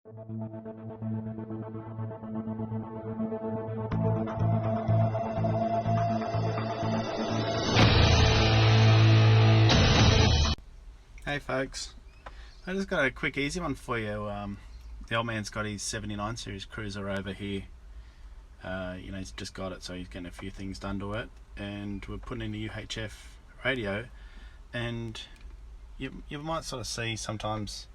Hey folks, I just got a quick easy one for you. The old man's got his 79 series cruiser over here. He's just got it, so he's getting a few things done to it, and we're putting in a UHF radio, and you might sort of see sometimes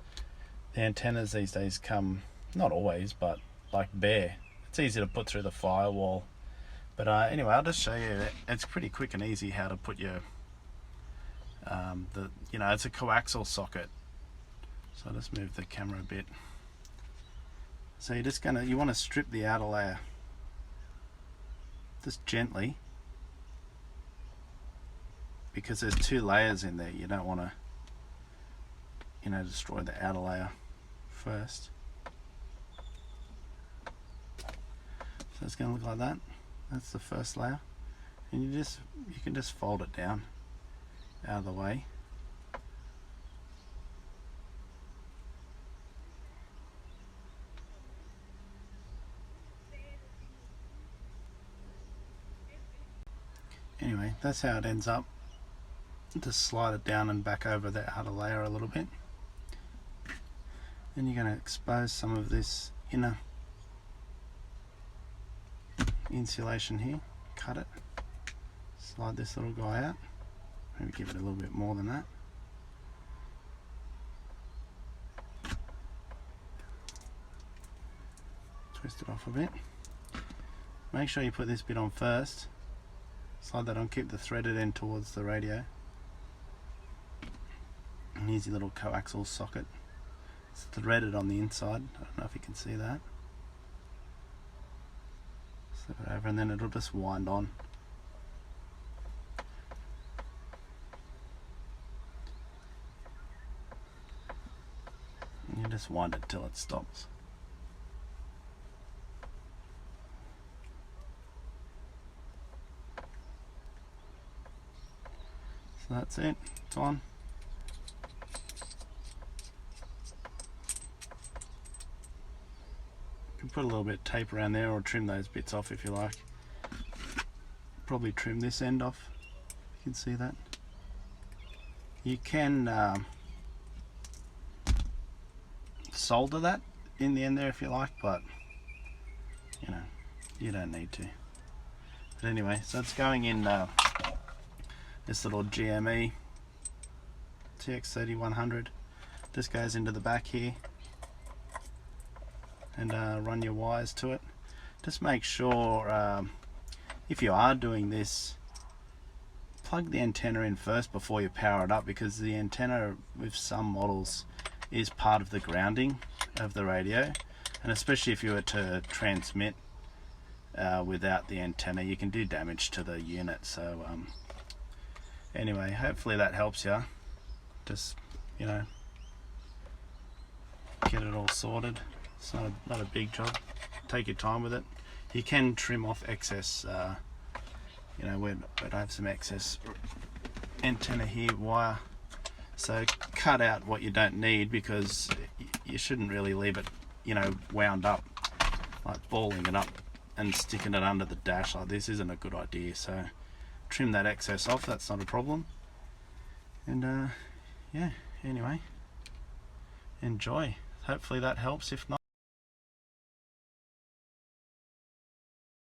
the antennas these days come, not always, but like bare. It's easy to put through the firewall, but anyway, I'll just show you. It's pretty quick and easy how to put your it's a coaxial socket. So I'll just move the camera a bit. So you want to strip the outer layer just gently, because there's two layers in there. You don't want to destroy the outer layer first. So it's going to look like that. That's the first layer, and you can just fold it down out of the way. Anyway, that's how it ends up. Just slide it down and back over that outer layer a little bit. Then you're going to expose some of this inner insulation here. Cut it. Slide this little guy out. Maybe give it a little bit more than that. Twist it off a bit. Make sure you put this bit on first. Slide that on, keep the threaded end towards the radio. And here's your little coaxial socket. It's threaded on the inside. I don't know if you can see that. Slip it over and then it'll just wind on. And you just wind it till it stops. So that's it, it's on. You can put a little bit of tape around there or trim those bits off if you like. Probably trim this end off, you can see that. You can solder that in the end there if you like, but you don't need to. But anyway, so it's going in this little GME TX3100. Just goes into the back here, and run your wires to it. Just make sure if you are doing this, plug the antenna in first before you power it up, because the antenna with some models is part of the grounding of the radio, and especially if you were to transmit without the antenna, you can do damage to the unit. So anyway, hopefully that helps you. Just get it all sorted. It's not a big job. Take your time with it. You can trim off excess we'd have some excess antenna here wire, so cut out what you don't need, because you shouldn't really leave it wound up, like balling it up and sticking it under the dash like this isn't a good idea. So trim that excess off, that's not a problem. And yeah, anyway, enjoy. Hopefully that helps. If not,